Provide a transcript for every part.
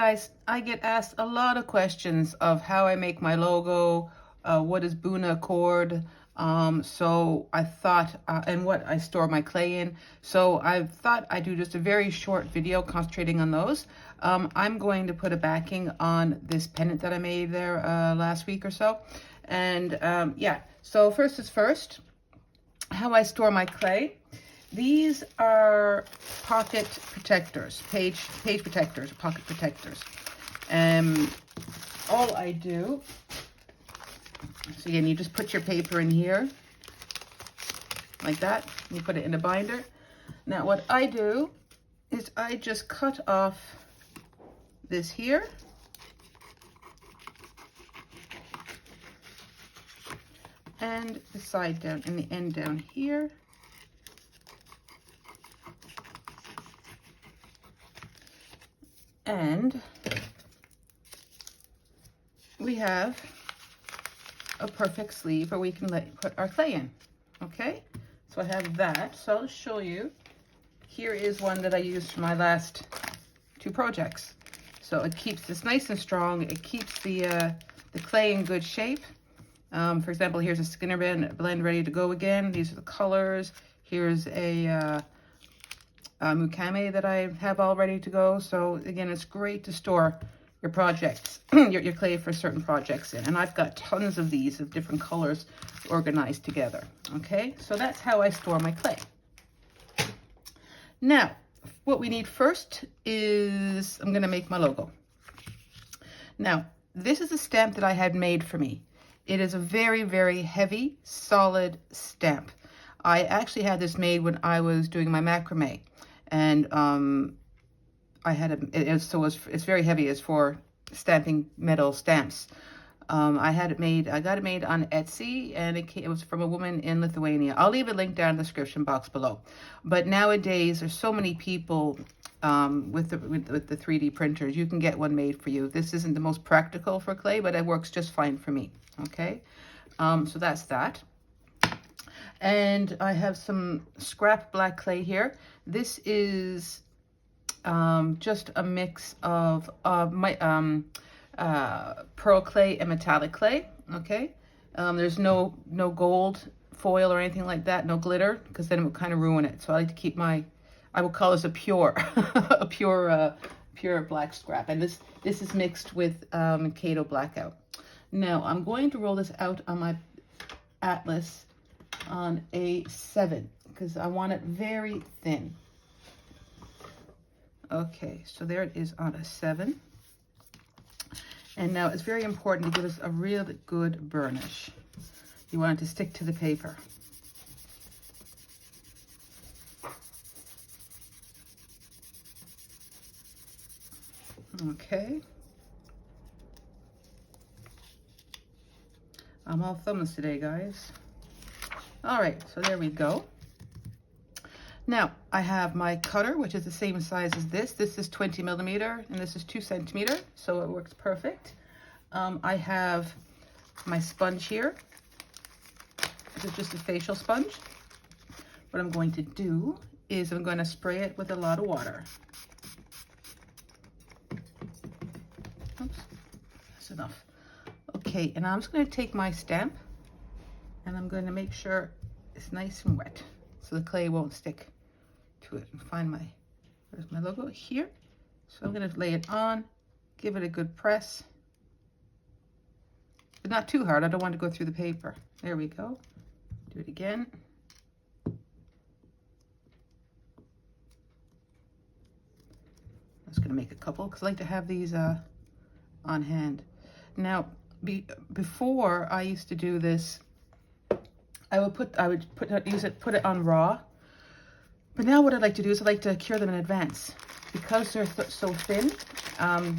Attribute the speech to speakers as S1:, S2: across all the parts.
S1: guys, I get asked a lot of questions of how I make my logo, what is bunacord, so I thought, and what I store my clay in. So I thought I'd do just a very short video concentrating on those. I'm going to put a backing on this pendant that I made there last week or so. And yeah, so first is first, how I store my clay. These are pocket protectors, page protectors, pocket protectors. All I do, so again, you just put your paper in here, like that. You put it in a binder. Now what I do is I just cut off this here. And the side down, and the end down here. And we have a perfect sleeve where we can put our clay in. Okay, so I have that. So I'll show you. Here is one that I used for my last 2 projects. So it keeps this nice and strong. It keeps the clay in good shape. For example, here's a Skinner blend ready to go again. These are the colors. Here's a mukame that I have all ready to go. So again, it's great to store your projects, your clay for certain projects in. And I've got tons of these of different colors organized together. Okay, so that's how I store my clay. Now, what we need first is, I'm gonna make my logo. Now, this is a stamp that I had made for me. It is a very, very heavy, solid stamp. I actually had this made when I was doing my macrame. And I had it's very heavy. It's for stamping metal stamps. I got it made on Etsy, and it was from a woman in Lithuania. I'll leave a link down in the description box below. But nowadays, there's so many people with the 3D printers. You can get one made for you. This isn't the most practical for clay, but it works just fine for me. Okay, so that's that. And I have some scrap black clay here. This is just a mix of my pearl clay and metallic clay. Okay, there's no gold foil or anything like that, no glitter, because then it would kind of ruin it. So I like to keep I would call this a pure a pure black scrap. And this is mixed with Kato blackout. Now I'm going to roll this out on my Atlas on a 7 because I want it very thin. Okay, so there it is on a 7. And now it's very important to give us a real good burnish. You want it to stick to the paper. Okay. I'm all thumbs today, guys. All right, so there we go. Now I have my cutter, which is the same size as this. This is 20 millimeter and this is 2 centimeter, so it works perfect. I have my sponge here. This is just a facial sponge. What I'm going to do is I'm going to spray it with a lot of water. Oops, that's enough. Okay, and I'm just going to take my stamp and I'm going to make sure it's nice and wet so the clay won't stick to it. And find there's my logo here. So I'm going to lay it on, give it a good press, but not too hard. I don't want to go through the paper. There we go. Do it again. I'm just going to make a couple because I like to have these on hand. Now, before I used to do this, I would put it on raw. But now what I like to do is I like to cure them in advance. Because they're so thin,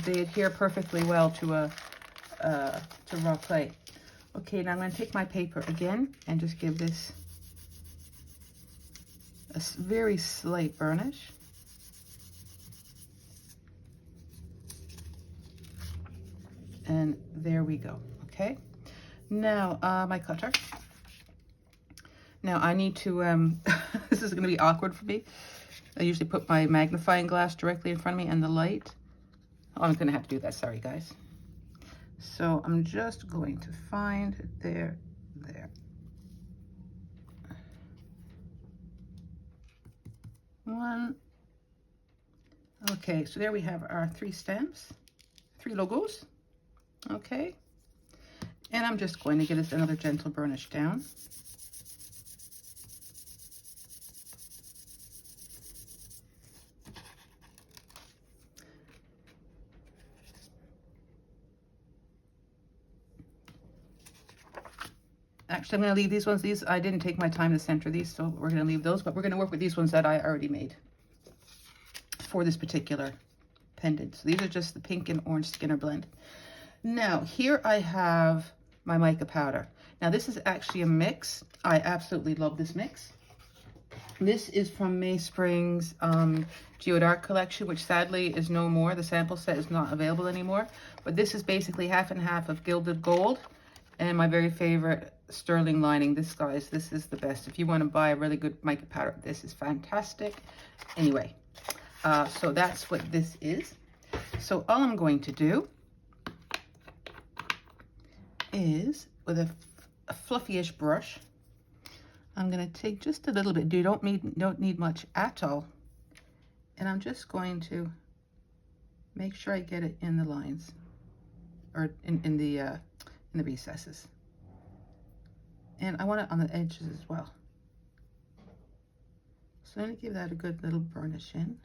S1: they adhere perfectly well to raw clay. Okay, now I'm going to take my paper again and just give this a very slight burnish. And there we go. Okay, now my cutter. Now I need to, this is going to be awkward for me. I usually put my magnifying glass directly in front of me and the light. Oh, I'm gonna have to do that, sorry guys. So I'm just going to find it there. One. Okay, so there we have our 3 stamps, 3 logos. Okay, and I'm just going to get us another gentle burnish down. Actually, I'm going to leave these ones. These, I didn't take my time to center these, so we're going to leave those, but we're going to work with these ones that I already made for this particular pendant. So these are just the pink and orange Skinner blend. Now, here I have my mica powder. Now, this is actually a mix. I absolutely love this mix. This is from Mayspring's Geodart collection, which sadly is no more. The sample set is not available anymore. But this is basically half and half of gilded gold and my very favorite sterling lining. This, guys, this is the best. If you want to buy a really good mica powder, this is fantastic. Anyway, so that's what this is. So all I'm going to do is, with a fluffy-ish brush, I'm going to take just a little bit. You don't need much at all. And I'm just going to make sure I get it in the lines, or in the recesses. And I want it on the edges as well. So I'm going to give that a good little burnish in.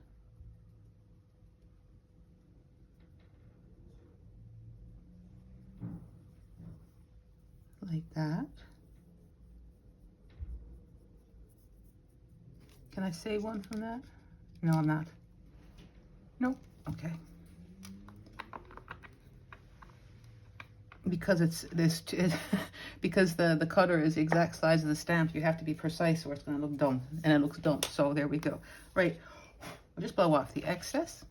S1: Like that. Can I save one from that? No, I'm not. Nope. Okay. Because it's this, because the cutter is the exact size of the stamp, you have to be precise or it's going to look dumb, and it looks dumb. So there we go. Right. I'll just blow off the excess.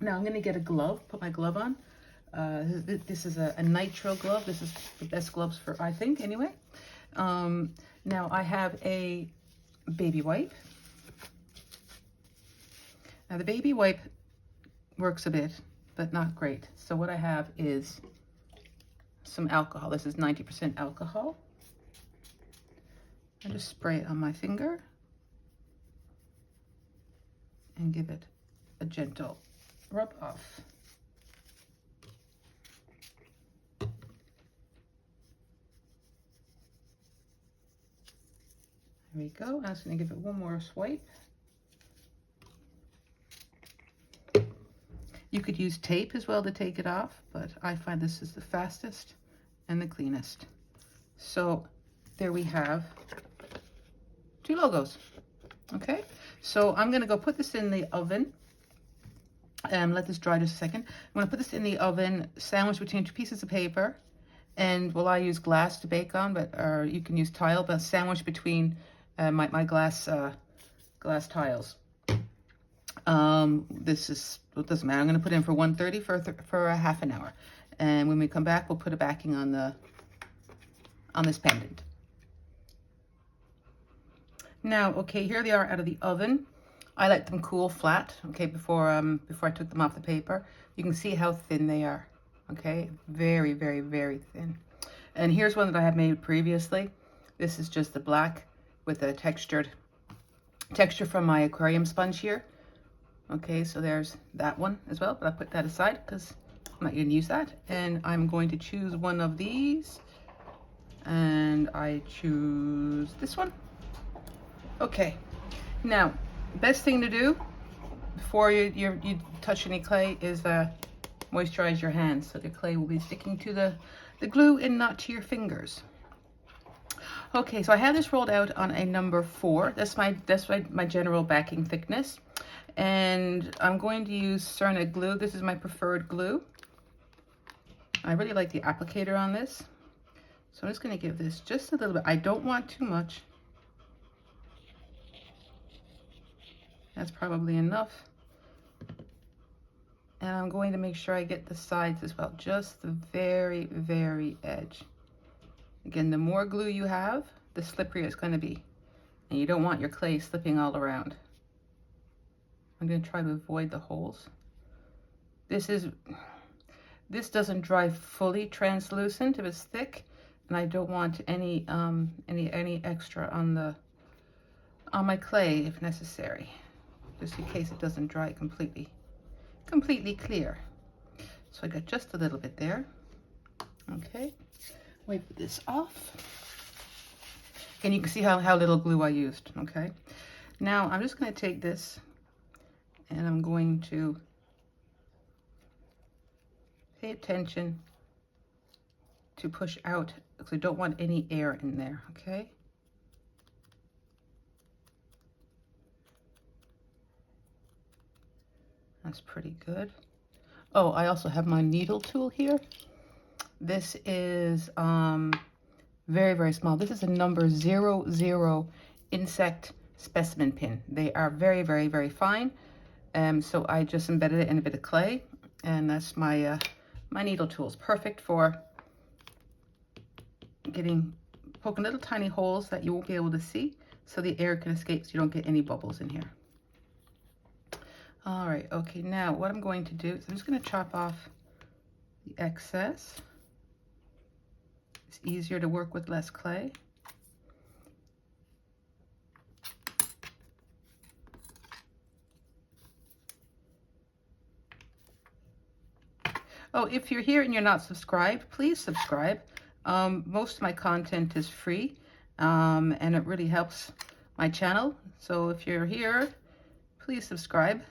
S1: Now I'm going to get a glove. Put my glove on. This is a nitro glove. This is the best gloves for, I think, anyway. Now I have a baby wipe. Now the baby wipe works a bit, but not great. So what I have is some alcohol. This is 90% alcohol. I just spray it on my finger and give it a gentle rub off. There we go. I'm just going to give it one more swipe. You could use tape as well to take it off, but I find this is the fastest and the cleanest. So there we have 2 logos. Okay, so I'm going to go put this in the oven and let this dry just a second. I'm going to put this in the oven, sandwiched between 2 pieces of paper, and well, I use glass to bake on, but or you can use tile, but sandwiched between my glass tiles. This is, it doesn't matter. I'm going to put it in for 130 for a half an hour, and when we come back, we'll put a backing on this pendant. Now, okay, here they are out of the oven. I let them cool flat, okay, before I took them off the paper. You can see how thin they are, okay, very, very, very thin. And here's one that I had made previously. This is just the black with a texture from my aquarium sponge here. Okay, so there's that one as well, but I put that aside because I'm not going to use that. And I'm going to choose one of these, and I choose this one. Okay, now best thing to do before you touch any clay is moisturize your hands, so the clay will be sticking to the glue and not to your fingers. Okay, so I have this rolled out on a number 4. That's my general backing thickness. And I'm going to use Cernit glue. This is my preferred glue. I really like the applicator on this. So I'm just going to give this just a little bit. I don't want too much. That's probably enough. And I'm going to make sure I get the sides as well, just the very, very edge. Again, the more glue you have, the slipperier it's going to be. And you don't want your clay slipping all around. I'm going to try to avoid the holes. This doesn't dry fully translucent if it's thick, and I don't want any extra on my clay if necessary, just in case it doesn't dry completely clear. So I got just a little bit there. Okay, wipe this off. And you can see how little glue I used, okay? Now I'm just going to take this and I'm going to pay attention to push out because I don't want any air in there, okay? That's pretty good. Oh, I also have my needle tool here. This is very, very small. This is a number 00 insect specimen pin. They are very, very, very fine. So I just embedded it in a bit of clay, and that's my my needle tool. Is perfect for poking little tiny holes that you won't be able to see, so the air can escape, so you don't get any bubbles in here. All right, okay, now what I'm going to do is I'm just going to chop off the excess. It's easier to work with less clay. Oh, if you're here and you're not subscribed, please subscribe. Most of my content is free, and it really helps my channel. So if you're here, please subscribe.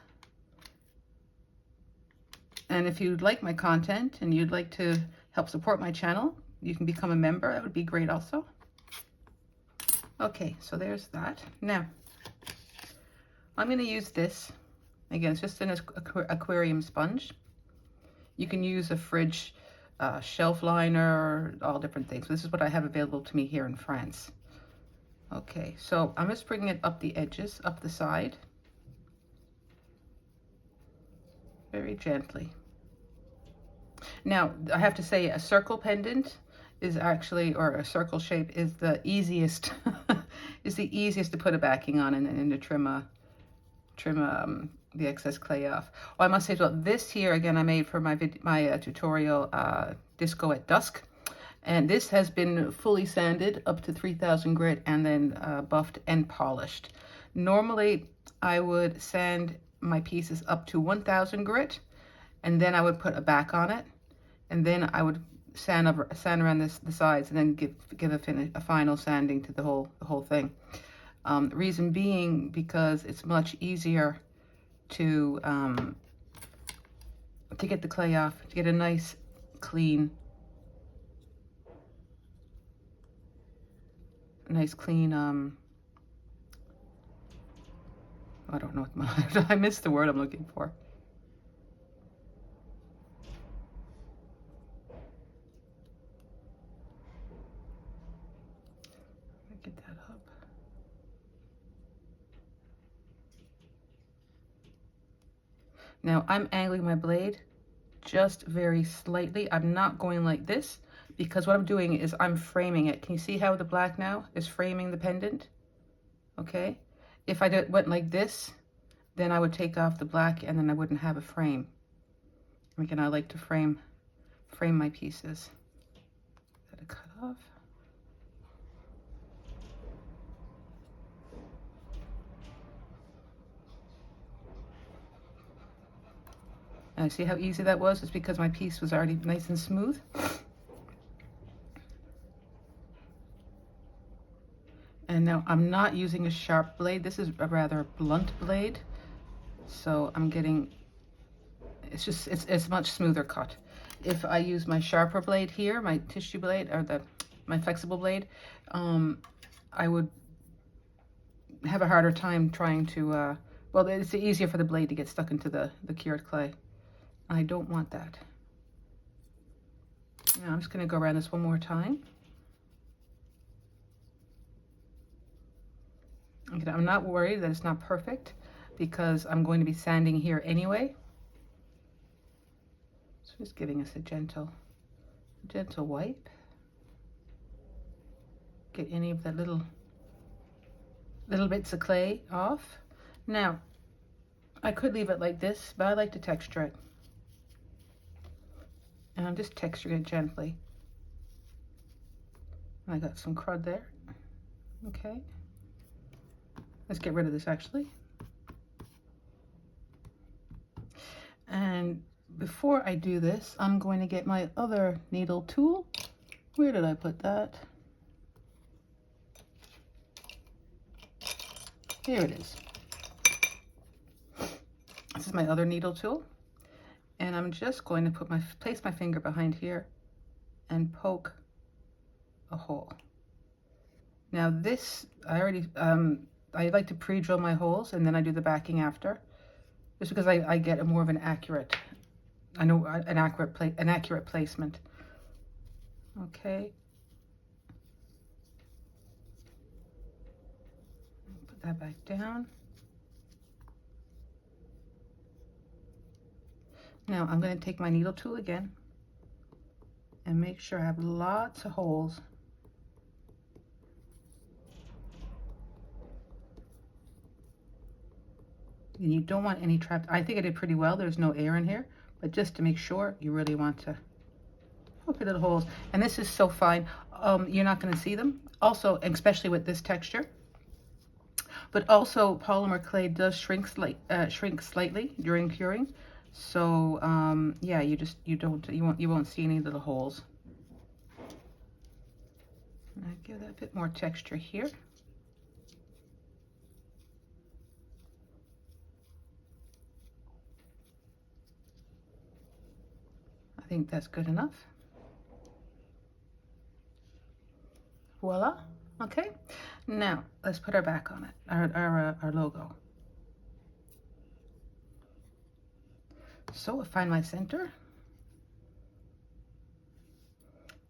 S1: And if you'd like my content and you'd like to help support my channel, you can become a member. That would be great also. Okay, so there's that. Now, I'm going to use this. Again, it's just an aquarium sponge. You can use a fridge shelf liner, all different things. This is what I have available to me here in France. Okay, so I'm just bringing it up the edges, up the side. Very gently. Now, I have to say a circle pendant is actually, or a circle shape is the easiest, is the easiest to put a backing on and to trim the excess clay off. Oh, I must say, well, this here, again, I made for my tutorial, Disco at Dusk. And this has been fully sanded up to 3000 grit and then buffed and polished. Normally, I would sand my pieces up to 1000 grit, and then I would put a back on it, and then I would sand around the sides, and then give a final sanding to the whole thing. Reason being because it's much easier to get the clay off, to get a nice clean I don't know what I missed the word I'm looking for. Get that up. Now I'm angling my blade just very slightly. I'm not going like this because what I'm doing is I'm framing it. Can you see how the black now is framing the pendant? Okay. If I went like this, then I would take off the black and then I wouldn't have a frame. Again, I like to frame my pieces. Gotta cut off. And see how easy that was? It's because my piece was already nice and smooth. And now I'm not using a sharp blade. This is a rather blunt blade. So I'm getting, it's much smoother cut. If I use my sharper blade here, my tissue blade, or my flexible blade, I would have a harder time trying to, well, it's easier for the blade to get stuck into the cured clay. I don't want that. Now I'm just going to go around this one more time. Okay, I'm not worried that it's not perfect because I'm going to be sanding here anyway. So just giving us a gentle wipe. Get any of that little bits of clay off. Now, I could leave it like this, but I like to texture it. And I'm just texturing it gently. I got some crud there. Okay. Let's get rid of this actually. And before I do this, I'm going to get my other needle tool. Where did I put that? Here it is. This is my other needle tool. And I'm just going to place my finger behind here and poke a hole. Now this, I like to pre-drill my holes and then I do the backing after, just because I get a more of an accurate, an accurate placement. Okay. Put that back down. Now I'm going to take my needle tool again and make sure I have lots of holes. And you don't want any trapped. I think I did pretty well. There's no air in here, but just to make sure, you really want to poke your little holes. And this is so fine. You're not going to see them. Also, especially with this texture. But also, polymer clay does shrink slightly during curing. So yeah, you won't see any little holes. And I give that a bit more texture here. I think that's good enough. Voila. Okay. Now let's put our back on it, our logo. So I find my center,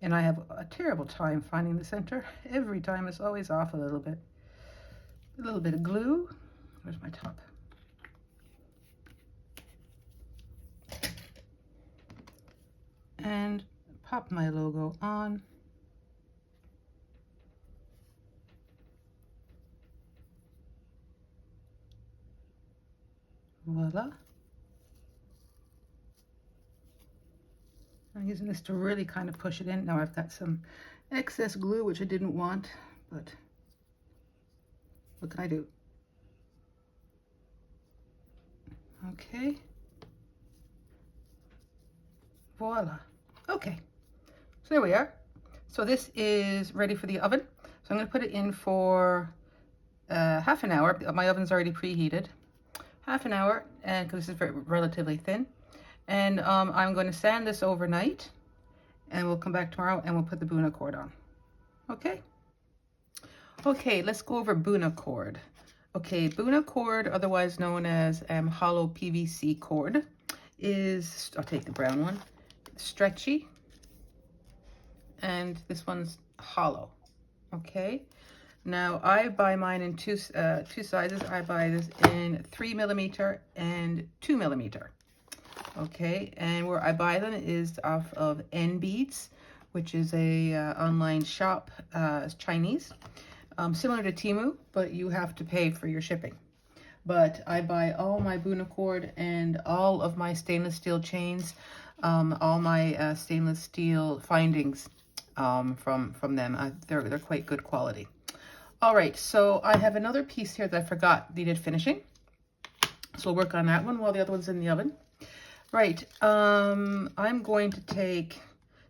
S1: and I have a terrible time finding the center. Every time it's always off a little bit. A little bit of glue. Where's my top? And pop my logo on. Voila. I'm using this to really kind of push it in. Now I've got some excess glue, which I didn't want, but what can I do? Okay. Voila. Okay. So there we are. So this is ready for the oven. So I'm going to put it in for half an hour. My oven's already preheated. Half an hour, and because this is relatively thin. And I'm going to sand this overnight, and we'll come back tomorrow and we'll put the bunacord on. Okay? Okay, let's go over bunacord. Okay, bunacord, otherwise known as hollow PVC cord, is, I'll take the brown one, stretchy, and this one's hollow. Okay? Now I buy mine in two sizes. I buy this in 3mm and 2mm. Okay, and where I buy them is off of NBeads, which is a online shop, Chinese, similar to Temu, but you have to pay for your shipping. But I buy all my bunacord and all of my stainless steel chains, all my stainless steel findings from them. They're quite good quality. All right, so I have another piece here that I forgot needed finishing. So we'll work on that one while the other one's in the oven. Right, I'm going to take,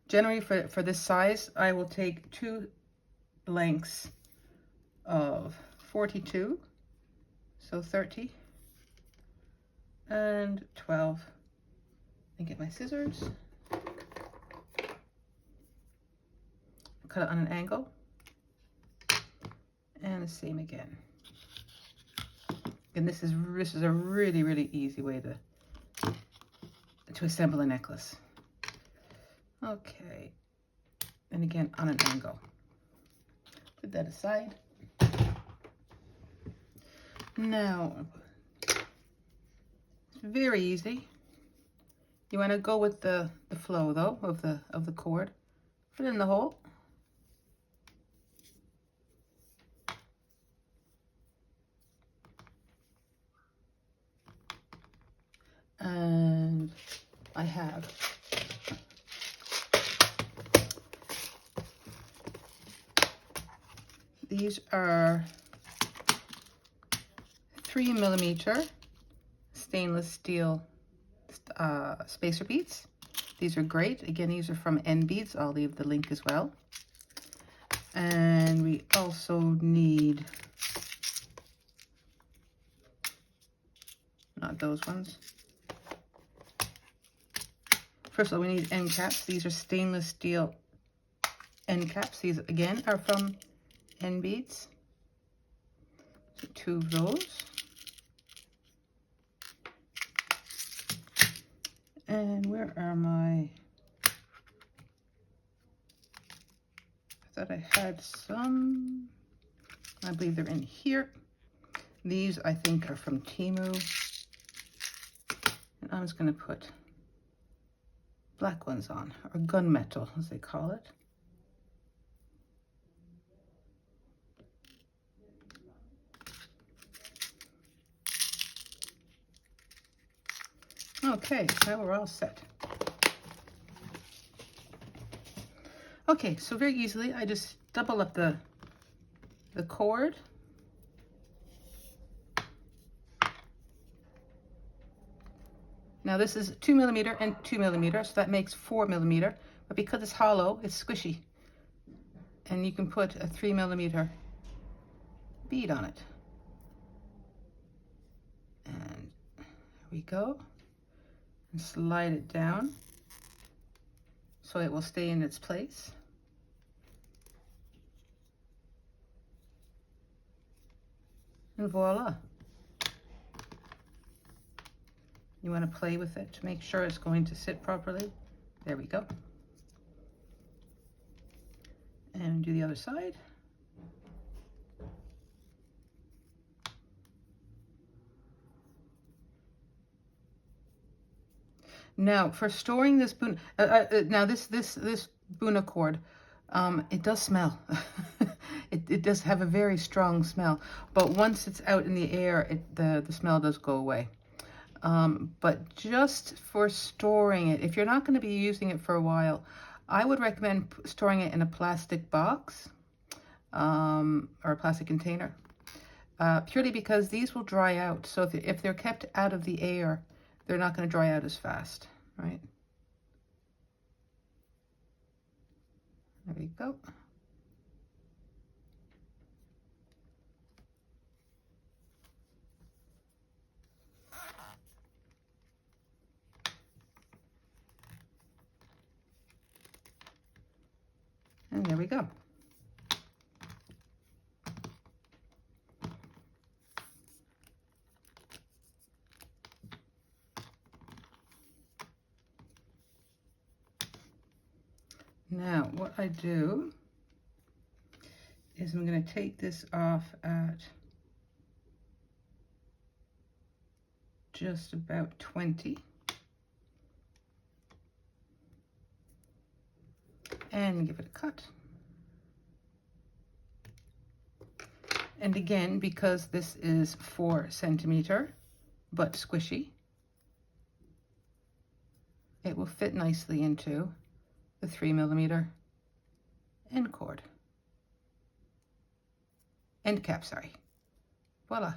S1: generally for this size, I will take 2 blanks of 42, so 30, and 12. And get my scissors, cut it on an angle, and the same again. And this is a really, really easy way to assemble a necklace. Okay, and again on an angle. Put that aside. Now, it's very easy. You want to go with the flow though of the cord. Put it in the hole. And I have These are 3mm stainless steel spacer beads. These are great. Again, these are from N Beads. I'll leave the link as well. And we also need, not those ones. First of all, we need end caps. These are stainless steel end caps. These again are from N Beads. So 2 of those. And where are my, I thought I had some, I believe they're in here. These I think are from Temu. And I'm just going to put black ones on, or gunmetal as they call it. Okay, now we're all set. Okay, so very easily I just double up the cord. Now this is 2mm and 2mm, so that makes 4mm, but because it's hollow, it's squishy. And you can put a 3mm bead on it. And there we go. And slide it down so it will stay in its place. And voila. You want to play with it to make sure it's going to sit properly. There we go. And do the other side. Now, for storing this this bunacord, it does smell. it does have a very strong smell, but once it's out in the air, the smell does go away. But just for storing it, if you're not going to be using it for a while, I would recommend storing it in a plastic box or a plastic container, purely because these will dry out. So if they're kept out of the air, they're not going to dry out as fast, right? There we go. And there we go. Now, what I do is I'm going to take this off at just about 20. And give it a cut. And again, because this is 4 centimeter, but squishy, it will fit nicely into the 3mm end cord. End cap, sorry. Voila.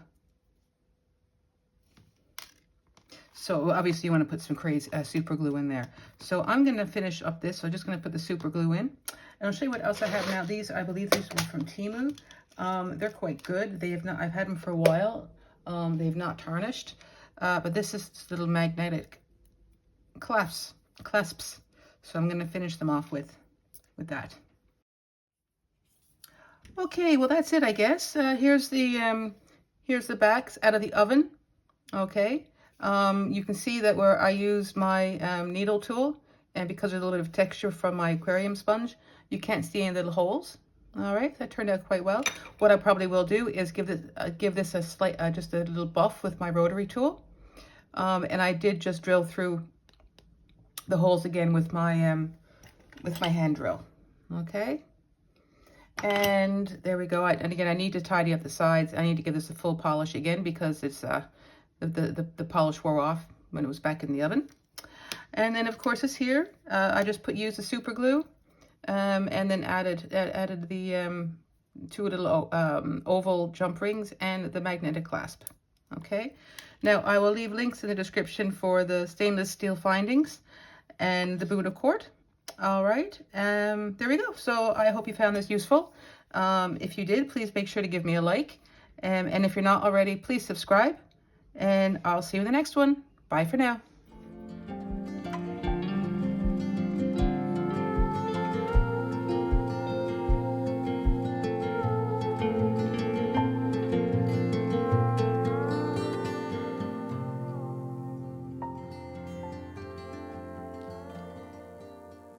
S1: So obviously you want to put some crazy super glue in there. So I'm going to finish up this. So I'm just going to put the super glue in. And I'll show you what else I have now. These, I believe these were from Temu. They're quite good. They have not, I've had them for a while. They've not tarnished. But this is little magnetic clasps. So I'm going to finish them off with that. Okay, well that's it, I guess. Here's the backs out of the oven. Okay. You can see that where I use my needle tool, and because there's a little bit of texture from my aquarium sponge, you can't see any little holes. All right, that turned out quite well. What I probably will do is give this a slight, just a little buff with my rotary tool. And I did just drill through the holes again with my hand drill. Okay. And there we go. And again, I need to tidy up the sides. I need to give this a full polish again because it's the polish wore off when it was back in the oven. And then of course this here, I just used the super glue and then added the two little oval jump rings, and the magnetic clasp. Okay, now I will leave links in the description for the stainless steel findings and the bunacord. All right, there we go. So I hope you found this useful. If you did, please make sure to give me a like. And if you're not already, please subscribe. And I'll see you in the next one. Bye for now.